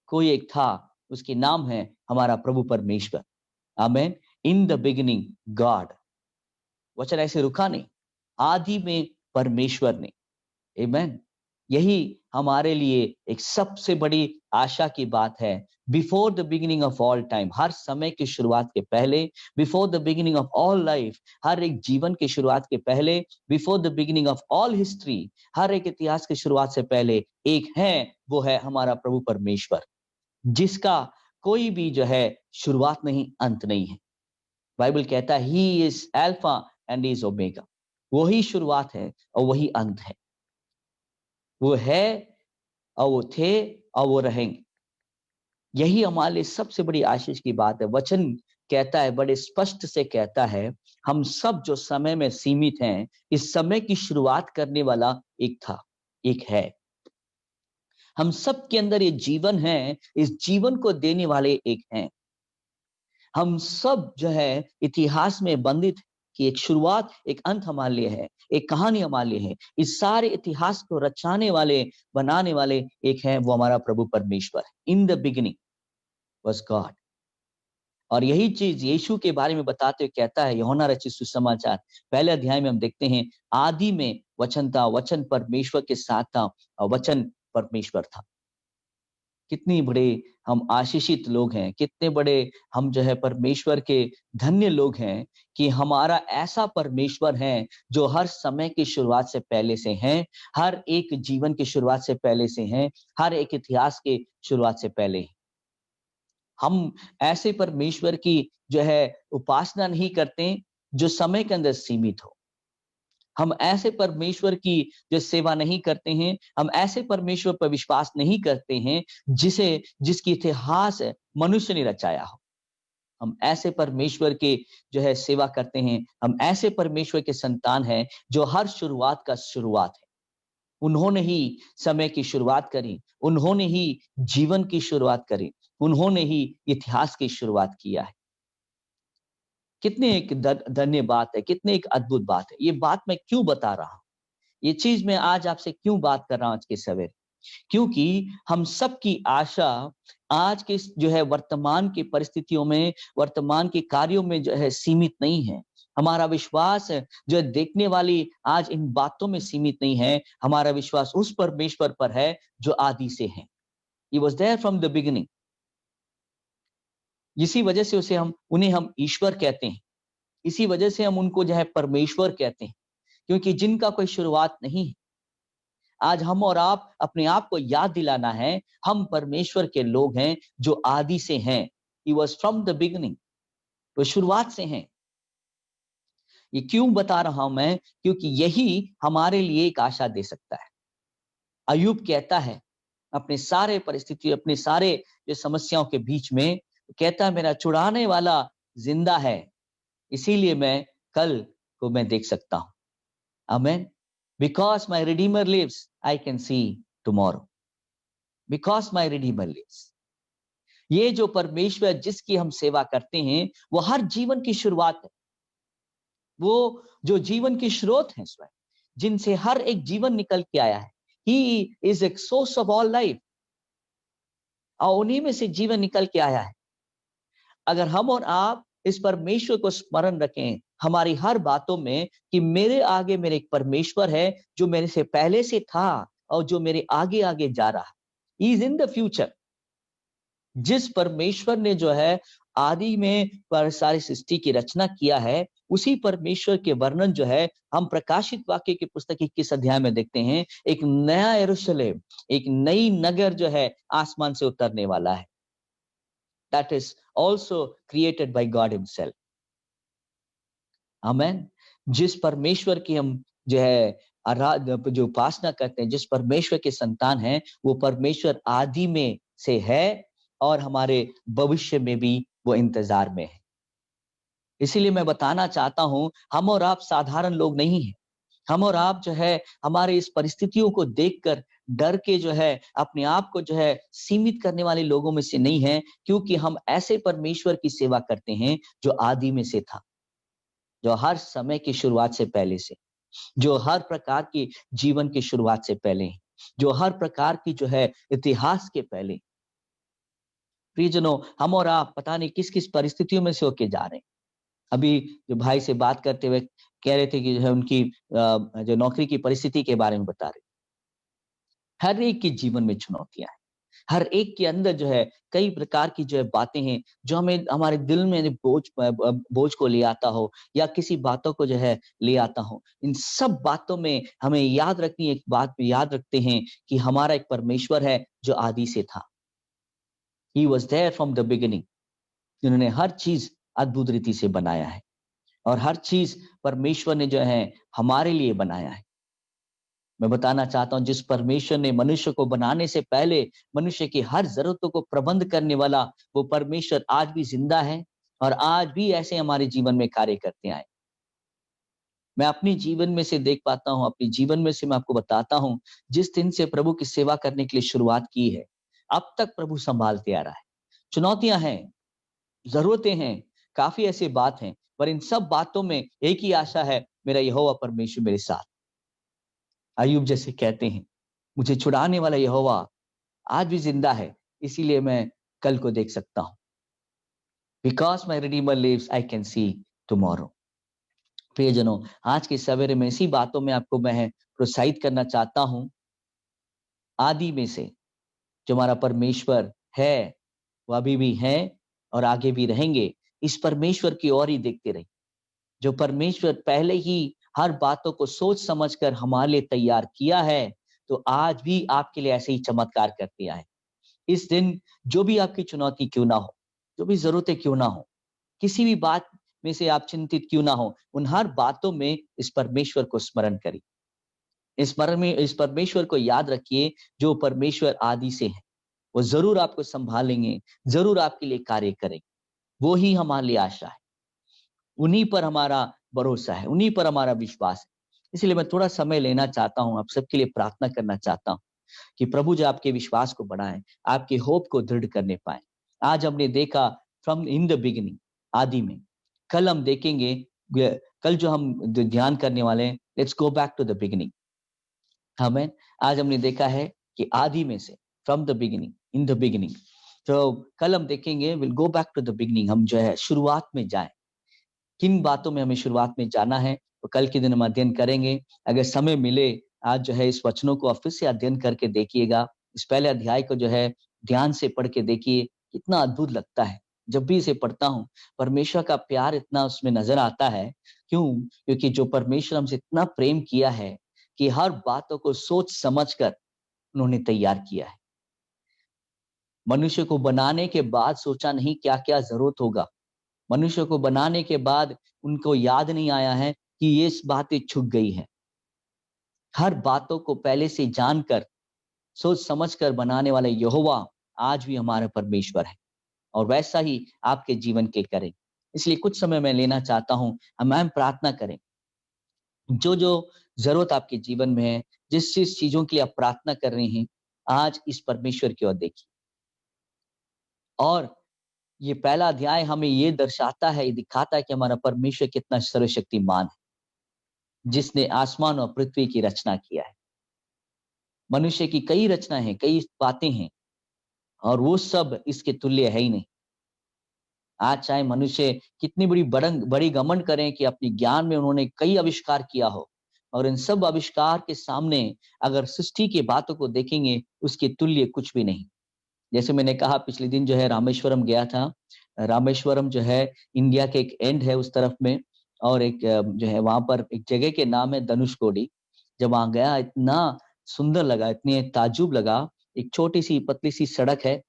कोई एक था, उसके नाम है हमारा प्रभु परमेश्वर। आमेन। इन द बिगिनिंग गॉड, वचन ऐसे रुका नहीं, आदि में परमेश्वर ने। आमेन। यही हमारे लिए एक सबसे बड़ी आशा की बात है। Before the beginning of all time, हर समय की शुरुआत के पहले, before the beginning of all life, हर एक जीवन की शुरुआत के पहले, before the beginning of all history, हर एक इतिहास की शुरुआत से पहले एक है, वो है हमारा प्रभु परमेश्वर, जिसका कोई भी जो है शुरुआत नहीं, अंत नहीं है। बाइबल कहता है he is alpha and is omega, वही शुरुआत है और वही अंत है। वो है और वो थे और वो रहेंगे। यही हमारे लिए सबसे बड़ी आशीष की बात है। वचन कहता है, बड़े स्पष्ट से कहता है, हम सब जो समय में सीमित हैं, इस समय की शुरुआत करने वाला एक था, एक है। हम सब के अंदर ये जीवन है, इस जीवन को देने वाले एक हैं। हम सब जो है इतिहास में बंधित कि एक शुरुआत, एक अंत हमारे लिए है, एक कहानी हमारे लिए है। इस सारे इतिहास को रचाने वाले, बनाने वाले एक है, वो हमारा प्रभु परमेश्वर है। इन द बिगिनिंग वाज गॉड। और यही चीज यीशु के बारे में बताते हुए कहता है, यूहन्ना रचित सुसमाचार पहले अध्याय में हम देखते हैं, आदि में वचन था, वचन परमेश्वर के साथ था और वचन परमेश्वर था। कितनी बड़े हम आशीषित लोग हैं, कितने बड़े हम जो है परमेश्वर के धन्य लोग हैं कि हमारा ऐसा परमेश्वर है जो हर समय की शुरुआत से पहले से हैं, हर एक जीवन की शुरुआत से पहले से हैं, हर एक इतिहास के शुरुआत से पहले हैं। हम ऐसे परमेश्वर की जो है उपासना नहीं करते जो समय के अंदर सीमित हो। हम ऐसे परमेश्वर की जो सेवा नहीं करते हैं, हम ऐसे परमेश्वर पर विश्वास नहीं करते हैं जिसकी इतिहास मनुष्य ने रचाया हो। हम ऐसे परमेश्वर के जो है सेवा करते हैं, हम ऐसे परमेश्वर के संतान हैं जो हर शुरुआत का शुरुआत है। उन्होंने ही समय की शुरुआत करी, उन्होंने ही जीवन की शुरुआत करी, उन्होंने ही इतिहास की शुरुआत किया है। कितने एक धन्य बात है, कितने एक अद्भुत बात है। ये बात मैं क्यों बता रहा हूं, ये चीज मैं आज आपसे क्यों बात कर रहा हूं आज के सवेरे? क्योंकि हम सबकी आशा आज के जो है वर्तमान की परिस्थितियों में, वर्तमान के कार्यों में जो है सीमित नहीं है। हमारा विश्वास जो है देखने वाली आज इन बातों में सीमित नहीं है। हमारा विश्वास उस परमेश्वर पर है जो आदि से है। He was there from the beginning. इसी वजह से उन्हें हम ईश्वर कहते हैं। इसी वजह से हम उनको जो है परमेश्वर कहते हैं, क्योंकि जिनका कोई शुरुआत नहीं है। आज हम और आप अपने आप को याद दिलाना है, हम परमेश्वर के लोग हैं जो आदि से हैं। He was from the beginning, तो शुरुआत से हैं। ये क्यों बता रहा हूं मैं? क्योंकि यही हमारे लिए एक आशा दे सकता है। अय्यूब कहता है अपने सारे परिस्थिति, अपने सारे जो समस्याओं के बीच में, कहता है मेरा छुड़ाने वाला जिंदा है, इसीलिए मैं कल को मैं देख सकता हूं। आमीन। Because my Redeemer lives, I can see tomorrow. Because my Redeemer lives. ये जो परमेश्वर जिसकी हम सेवा करते हैं, वो हर जीवन की शुरुआत है। वो जो जीवन की स्रोत है स्वयं, जिनसे हर एक जीवन निकल के आया है। He is a source of all life. और उन्हीं में से जीवन निकल के आया है। अगर हम और आप इस परमेश्वर को स्मरण रखें हमारी हर बातों में कि मेरे आगे मेरे एक परमेश्वर है जो मेरे से पहले से था और जो मेरे आगे आगे जा रहा है। He is in the future. जिस परमेश्वर ने जो है आदि में पर सारी सृष्टि की रचना किया है, उसी परमेश्वर के वर्णन जो है हम प्रकाशित वाक्य की पुस्तक 21 अध्याय में देखते हैं। एक नया यरूशलेम, एक नई नगर जो है आसमान से उतरने वाला है। That is also created by God himself. आमेन। जिस परमेश्वर की हम जो है जो उपासना करते हैं, जिस परमेश्वर के संतान हैं, वो परमेश्वर आदि में से है और हमारे भविष्य में भी वो इंतजार में है। इसीलिए मैं बताना चाहता हूं, हम और आप साधारण लोग नहीं हैं। हम और आप जो है हमारे इस परिस्थितियों को देखकर डर के जो है अपने आप को जो है सीमित करने वाले लोगों में से नहीं है, क्योंकि हम ऐसे परमेश्वर की सेवा करते हैं जो आदि में से था, जो हर समय की शुरुआत से पहले से, जो हर प्रकार की जीवन की शुरुआत से पहले, जो हर प्रकार की जो है इतिहास के पहले। प्रियजनों, हम और आप पता नहीं किस किस परिस्थितियों में से होके जा रहे हैं। अभी जो भाई से बात करते हुए कह रहे थे कि जो है उनकी जो नौकरी की परिस्थिति के बारे में बता रहे। हर एक के जीवन में चुनौतियां हैं, हर एक के अंदर जो है कई प्रकार की जो है बातें हैं जो हमें हमारे दिल में बोझ को ले आता हो या किसी बातों को जो है ले आता हो। इन सब बातों में हमें याद रखनी, एक बात याद रखते हैं कि हमारा एक परमेश्वर है जो आदि से था। He was there from the beginning, जिन्होंने हर चीज अद्भुत रीति से बनाया है और हर चीज परमेश्वर ने जो है हमारे लिए बनाया है। मैं बताना चाहता हूं, जिस परमेश्वर ने मनुष्य को बनाने से पहले मनुष्य की हर जरूरतों को प्रबंध करने वाला वो परमेश्वर आज भी जिंदा है और आज भी ऐसे हमारे जीवन में कार्य करते आए। मैं अपनी जीवन में से देख पाता हूं, अपनी जीवन में से मैं आपको बताता हूं, जिस दिन से प्रभु की सेवा करने के लिए शुरुआत की है, अब तक प्रभु संभालते आ रहा है। चुनौतियां हैं, जरूरतें हैं, काफी ऐसी बात हैं, पर इन सब बातों में एक ही आशा है, मेरा यहोवा परमेश्वर मेरे साथ। अय्यूब जैसे कहते हैं, मुझे छुड़ाने वाला यहोवा आज भी जिंदा है, इसीलिए मैं कल को देख सकता हूं। Because my redeemer lives I can see tomorrow. प्रियजनों, आज के सवेरे में इसी बातों में आपको मैं प्रोत्साहित करना चाहता हूं। आदि में से जो हमारा परमेश्वर है, वो अभी भी है और आगे भी रहेंगे। इस परमेश्वर की ओर ही देखते रहिए, जो परमेश्वर पहले ही हर बातों को सोच समझकर हमारे लिए तैयार किया है, तो आज भी आपके लिए ऐसे ही चमत्कार करते आए। इस दिन जो भी आपकी चुनौती क्यों ना हो, जो भी जरूरतें क्यों ना हो, किसी भी बात में से आप चिंतित क्यों ना हो, उन हर बातों में इस परमेश्वर को स्मरण करिए। इस परमेश्वर को याद रखिए, जो परमेश्वर आदि से है। वो जरूर आपको संभालेंगे, जरूर आपके लिए कार्य करेंगे। वो ही हमारे लिए आशा है, उन्हीं पर हमारा भरोसा है, उन्हीं पर हमारा विश्वास है। इसलिए मैं थोड़ा समय लेना चाहता हूं, आप सबके लिए प्रार्थना करना चाहता हूं कि प्रभु जो आपके विश्वास को बढ़ाएं, आपके होप को दृढ़ करने पाए। आज हमने देखा फ्रॉम इन द बिगिनिंग, आदि में। कल हम देखेंगे, कल जो हम ध्यान करने वाले हैं, let's go back to the beginning. आमीन। आज हमने देखा है कि आदि में से, from the beginning, in the beginning. तो कल हम देखेंगे, will go back to the beginning. हम जो है शुरुआत में जाएं, किन बातों में हमें शुरुआत में जाना है, तो कल के दिन हम अध्ययन करेंगे। अगर समय मिले, आज जो है इस वचनों को फिर से अध्ययन करके देखिएगा। इस पहले अध्याय को जो है ध्यान से पढ़ के देखिए, कितना अद्भुत लगता है। जब भी इसे पढ़ता हूं, परमेश्वर का प्यार इतना उसमें नजर आता है। क्यों? क्योंकि जो परमेश्वर हमसे इतना प्रेम किया है कि हर बातों को सोच समझकर उन्होंने तैयार किया है। मनुष्य को बनाने के बाद सोचा नहीं क्या क्या जरूरत होगा। मनुष्य को बनाने के बाद उनको याद नहीं आया है कि ये बातें छुप गई है। हर बातों को पहले से जानकर, सोच समझकर बनाने वाला यहोवा आज भी हमारा परमेश्वर है और वैसा ही आपके जीवन के करें। इसलिए कुछ समय मैं लेना चाहता हूं, हम प्रार्थना करें। जो जो जरूरत आपके जीवन में है, जिस जिस चीजों के लिए आप प्रार्थना कर रहे हैं, आज इस परमेश्वर की ओर देखिए। और ये पहला अध्याय हमें ये दर्शाता है, ये दिखाता है कि हमारा परमेश्वर कितना सर्वशक्तिमान है, जिसने आसमान और पृथ्वी की रचना किया है। मनुष्य की कई रचनाएं हैं, कई बातें हैं, और वो सब इसके तुल्य है ही नहीं। आज चाहे मनुष्य कितनी बड़ी घमंड करें कि अपने ज्ञान में उन्होंने कई आविष्कार किया हो, और इन सब आविष्कार के सामने अगर सृष्टि की बातों को देखेंगे, उसके तुल्य कुछ भी नहीं। जैसे मैंने कहा, पिछले दिन जो है रामेश्वरम गया था। रामेश्वरम जो है इंडिया के एक एंड है उस तरफ में, और एक जो है वहां पर एक जगह के नाम है धनुषकोडी। जब वहां गया, इतना सुंदर लगा, इतने ताजुब लगा। एक छोटी सी पतली सी सड़क है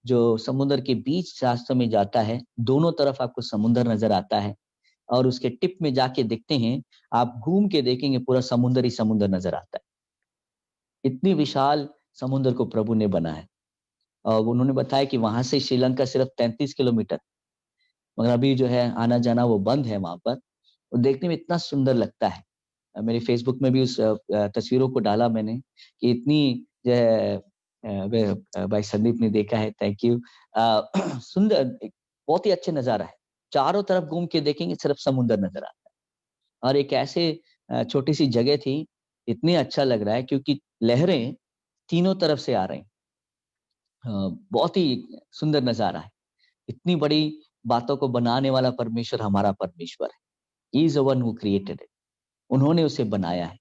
जो समुद्र के बीच रास्ते में जाता है। दोनों तरफ आपको समुद्र नजर आता है, और उसके टिप में जाके देखते हैं, आप घूम के देखेंगे, पूरा समुद्र ही समुद्र नजर आता है। इतनी विशाल समुद्र को प्रभु ने बनाया। और उन्होंने बताया कि वहां से श्रीलंका सिर्फ 33 किलोमीटर, मगर अभी जो है आना जाना वो बंद है वहां पर। वो देखने में इतना सुंदर लगता है। मेरे फेसबुक में भी उस तस्वीरों को डाला मैंने कि इतनी जो है, भाई संदीप ने देखा है, थैंक यू। सुंदर, बहुत ही अच्छे नजारा है। चारों तरफ घूम के देखेंगे, सिर्फ समुद्र नजर आता है। और एक ऐसे छोटी सी जगह थी, इतनी अच्छा लग रहा है क्योंकि लहरें तीनों तरफ से आ रही। बहुत ही सुंदर नजारा है। इतनी बड़ी बातों को बनाने वाला परमेश्वर हमारा परमेश्वर है। He is the one who created it. उन्होंने उसे बनाया है,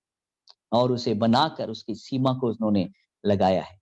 और उसे बनाकर उसकी सीमा को उन्होंने लगाया है।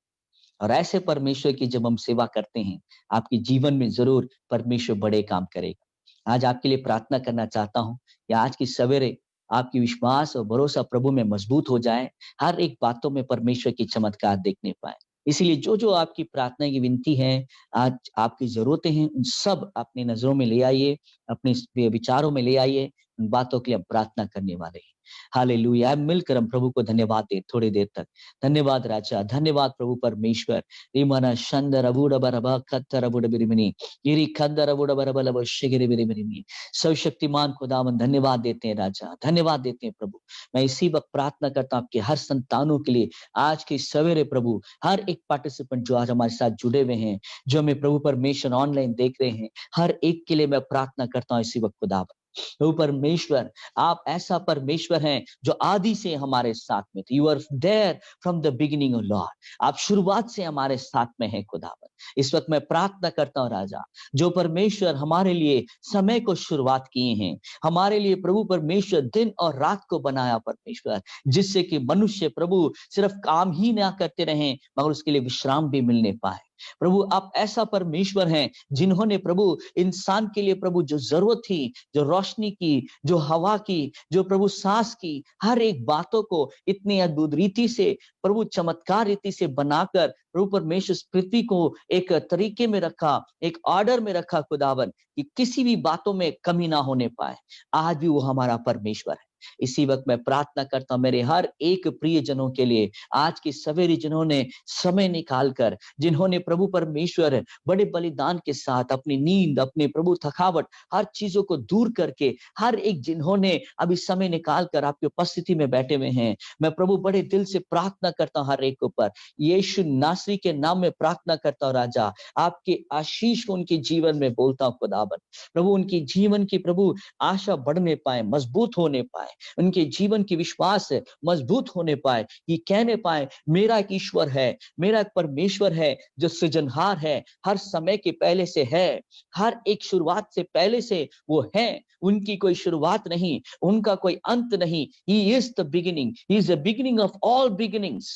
और ऐसे परमेश्वर की जब हम सेवा करते हैं, आपके जीवन में जरूर परमेश्वर बड़े काम करेगा। आज आपके लिए प्रार्थना करना चाहता हूं कि आज की सवेरे आपकी विश्वास और भरोसा प्रभु में मजबूत हो जाए, हर एक बातों में परमेश्वर की चमत्कार देखने पाए। इसीलिए जो जो आपकी प्रार्थना की विनती है, आज आपकी जरूरतें हैं, उन सब अपनी नजरों में ले आइए, अपने विचारों में ले आइए। उन बातों के लिए हम प्रार्थना करने वाले हैं। हालेलुया। मिलकर हम प्रभु को धन्यवाद दें थोड़ी देर तक। धन्यवाद राजा, धन्यवाद प्रभु परमेश्वर। रीमना शंदर अबूड बरबा खत्तर अबूड बिरिमिनी यरी खंदर अबूड बरबल अब शिगिर बिरिमिनी। सर्वशक्तिमान खुदावन धन्यवाद देते हैं राजा, धन्यवाद देते हैं प्रभु। मैं इसी वक्त प्रार्थना करता हूं आपके हर संतानों के लिए आज के सवेरे प्रभु, हर एक पार्टिसिपेंट जो आज हमारे साथ जुड़े हुए हैं, जो हमें प्रभु परमेश्वर ऑनलाइन देख रहे हैं, हर एक के लिए मैं प्रार्थना करता हूं इसी वक्त खुदावन। प्रभु परमेश्वर, आप ऐसा परमेश्वर हैं जो आदि से हमारे साथ में थे। You are there from the beginning lord. आप शुरुआत से हमारे साथ में हैं खुदावन। इस वक्त मैं प्रार्थना करता हूं राजा, जो परमेश्वर हमारे लिए समय को शुरुआत किए हैं, हमारे लिए प्रभु परमेश्वर दिन और रात को बनाया परमेश्वर, जिससे कि मनुष्य प्रभु सिर्फ काम ही ना करते रहें मगर उसके लिए विश्राम भी मिलने पाए। प्रभु आप ऐसा परमेश्वर हैं जिन्होंने प्रभु इंसान के लिए प्रभु जो जरूरत थी, जो रोशनी की, जो हवा की, जो प्रभु सांस की, हर एक बातों को इतनी अद्भुत रीति से प्रभु चमत्कार रीति से बनाकर प्रभु परमेश्वर पृथ्वी को एक तरीके में रखा, एक ऑर्डर में रखा खुदावन, कि किसी भी बातों में कमी ना होने पाए। आज भी वो हमारा परमेश्वर है। इसी वक्त मैं प्रार्थना करता हूं मेरे हर एक प्रिय जनों के लिए, आज की सवेरे जिन्होंने समय निकालकर, जिन्होंने प्रभु परमेश्वर बड़े बलिदान के साथ अपनी नींद, अपने प्रभु थकावट, हर चीजों को दूर करके, हर एक जिन्होंने अभी समय निकालकर आपकी उपस्थिति में बैठे हुए हैं, मैं प्रभु बड़े दिल से प्रार्थना करता हूं हर एक के ऊपर। यीशु नासरी के नाम में प्रार्थना करता हूं राजा, आपके आशीष को उनके जीवन में बोलता हूं खुदावन। प्रभु उनकी जीवन की प्रभु आशा बढ़ने पाए, मजबूत होने पाए, उनके जीवन की विश्वास मजबूत होने पाए, ये कहने पाए मेरा एक ईश्वर है, मेरा एक परमेश्वर है जो सृजनहार है, हर समय के पहले से है, हर एक शुरुआत से पहले से वो है, उनकी कोई शुरुआत नहीं, उनका कोई अंत नहीं। He is the beginning, he is the beginning of all beginnings.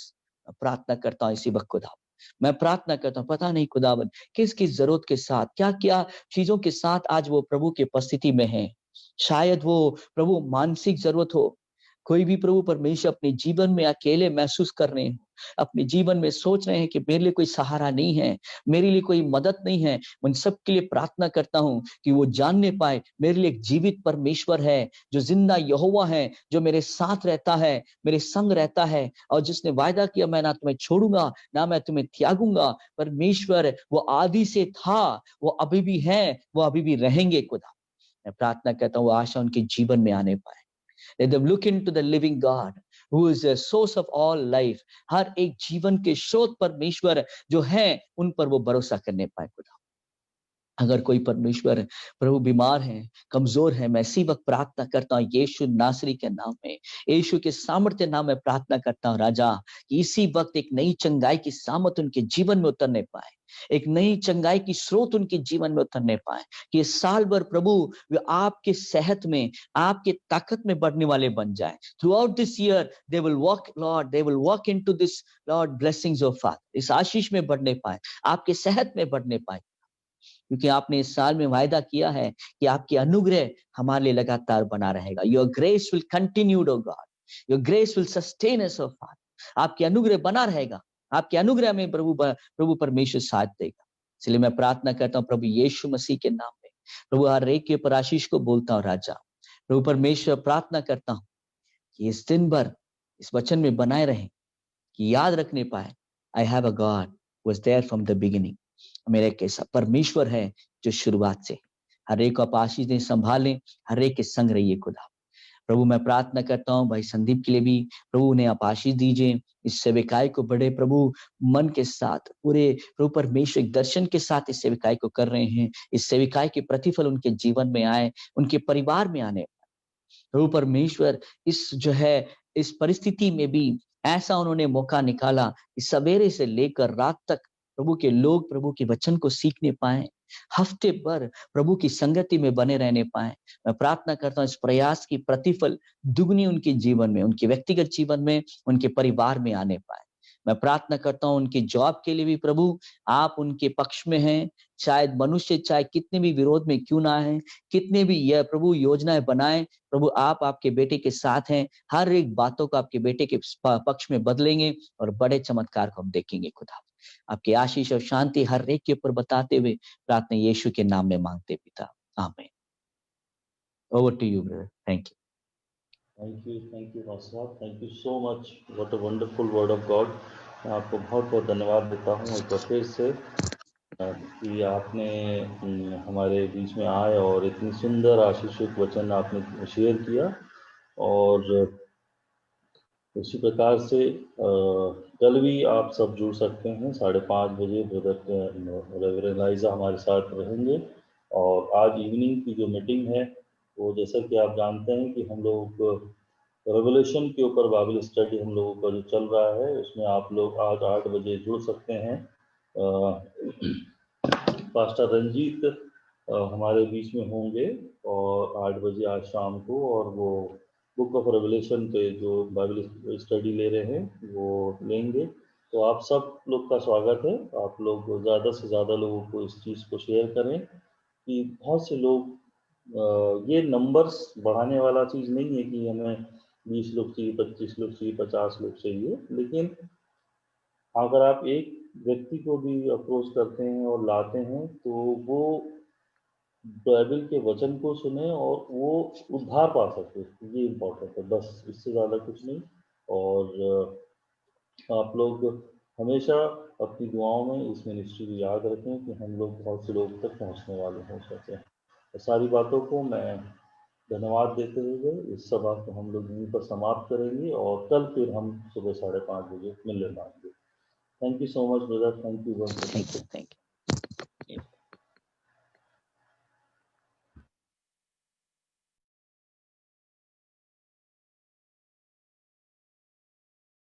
प्रार्थना करता हूं इसी वक्त खुदा, मैं प्रार्थना करता हूं, पता नहीं खुदावन किस किस जरूरत के साथ, क्या क्या चीजों के साथ आज वो प्रभु की उपस्थिति में है। शायद वो प्रभु मानसिक जरूरत हो, कोई भी प्रभु परमेश्वर अपने जीवन में अकेले महसूस कर रहे हैं, अपने जीवन में सोच रहे हैं कि मेरे लिए कोई सहारा नहीं है, मेरे लिए कोई मदद नहीं है। उन सब के लिए प्रार्थना करता हूं कि वो जानने पाए मेरे लिए एक जीवित परमेश्वर है, जो जिंदा यहोवा है, जो मेरे साथ रहता है, मेरे संग रहता है, और जिसने वायदा किया मैं ना तुम्हें छोड़ूंगा ना मैं तुम्हें त्यागूंगा। परमेश्वर वो आदि से था, वो अभी भी है, वो अभी भी रहेंगे खुदा। मैं प्रार्थना करता हूँ आशा उनके जीवन में आने पाए। Let them look into the living God who is the source of all life। हर एक जीवन के स्रोत परमेश्वर जो है उन पर वो भरोसा करने पाए खुदा। अगर कोई परमेश्वर प्रभु बीमार है, कमजोर है, मैं इसी वक्त प्रार्थना करता हूँ यीशु नासरी के नाम में, यीशु के सामर्थ्य नाम में प्रार्थना करता हूँ राजा, कि इसी वक्त एक नई चंगाई की सामर्थ उनके जीवन में उतरने पाए, एक नई चंगाई की स्रोत उनके जीवन में उतरने पाए, कि साल भर प्रभु वे आपके सेहत में, आपके ताकत में बढ़ने वाले बन जाए। Through out this year they will walk Lord, they will walk into this Lord blessings of father, इस आशीष में बढ़ने पाए, आपके सेहत में बढ़ने पाए, क्योंकि आपने इस साल में वायदा किया है कि आपकी अनुग्रह हमारे लिए लगातार बना रहेगा। Your grace will continue O God, your grace will sustain us O father. आपकी अनुग्रह बना रहेगा, आपके अनुग्रह में प्रभु परमेश्वर साथ देगा। इसलिए मैं प्रार्थना करता हूँ प्रभु यीशु मसीह के नाम में, प्रभु हर एक के ऊपर आशीष को बोलता हूँ राजा। प्रभु परमेश्वर प्रार्थना करता हूँ कि इस दिन भर इस वचन में बनाए रहें, कि याद रखने पाए I have a God who was there from the beginning. मेरा एक ऐसा परमेश्वर है जो शुरुआत से, हर एक को आप आशीष दें, संभालें, हर एक के संग रहिए खुदा। प्रभु मैं प्रार्थना करता हूँ भाई संदीप के लिए भी, प्रभु उन्हें आप आशीष दीजिए, इस सेविकाई को बड़े प्रभु मन के साथ, पूरे प्रभु परमेश्वर दर्शन के साथ इस सेविकाई को कर रहे हैं। इस सेविकाई के प्रतिफल उनके जीवन में आए, उनके परिवार में आने पाए। प्रभु परमेश्वर इस जो है इस परिस्थिति में भी ऐसा उन्होंने मौका निकाला कि सवेरे से लेकर रात तक प्रभु के लोग प्रभु के वचन को सीखने पाए, हफ्ते भर प्रभु की संगति में बने रहने पाए। मैं प्रार्थना करता हूँ इस प्रयास की प्रतिफल दुगनी उनके जीवन में, उनके व्यक्तिगत जीवन में, उनके परिवार में आने पाए। मैं प्रार्थना करता हूं उनकी जॉब के लिए भी प्रभु आप उनके पक्ष में हैं। शायद मनुष्य चाहे कितने भी विरोध में क्यों ना है, कितने भी यह प्रभु योजनाएं बनाए, प्रभु आप आपके बेटे के साथ हैं। हर एक बातों को आपके बेटे के पक्ष में बदलेंगे और बड़े चमत्कार को हम देखेंगे। खुदा आपकी आशीष और शांति हर एक के ऊपर बताते हुए प्रार्थना यीशु के नाम में मांगते पिता, आमीन। Over to you brother, thank you. Thank you, Pastor. Thank you so much. What a wonderful word of God. मैं आपको बहुत बहुत धन्यवाद देता हूँ एक बार फिर से कि आपने हमारे बीच में आए और इतनी सुंदर आशीषित वचन आपने शेयर किया। और उसी प्रकार से कल भी आप सब जुड़ सकते हैं 5:30 बजे। ब्रदर रेवरेंड लाइजा हमारे साथ रहेंगे। और आज इवनिंग की जो मीटिंग है वो जैसा कि आप जानते हैं कि हम लोग रेवलेशन के ऊपर बाइबल स्टडी हम लोगों का जो चल रहा है उसमें आप लोग आज 8 बजे जुड़ सकते हैं। पास्टर रंजीत हमारे बीच में होंगे और 8 बजे आज शाम को, और वो बुक ऑफ रेवलेशन पे जो बाइबल स्टडी ले रहे हैं वो लेंगे। तो आप सब लोग का स्वागत है। आप लोग ज़्यादा से ज़्यादा लोगों को इस चीज़ को शेयर करें कि बहुत से लोग ये नंबर्स बढ़ाने वाला चीज़ नहीं है कि हमें 20 लोग चाहिए, 25 लोग चाहिए, 50 लोग चाहिए, लेकिन अगर आप एक व्यक्ति को भी अप्रोच करते हैं और लाते हैं तो वो बाइबल के वचन को सुने और वो उद्धार पा सके, ये इम्पोर्टेंट है, बस इससे ज़्यादा कुछ नहीं। और आप लोग हमेशा अपनी दुआओं में इस मिनिस्ट्री को याद रखें कि हम लोग बहुत से लोग तक पहुंचने वाले हो सके। तो सारी बातों को मैं धन्यवाद देते हुए इस सभा को हम लोग यहीं पर समाप्त करेंगे और कल फिर हम सुबह 5:30 बजे मिलने आएंगे। Thank you so much brother, thank you.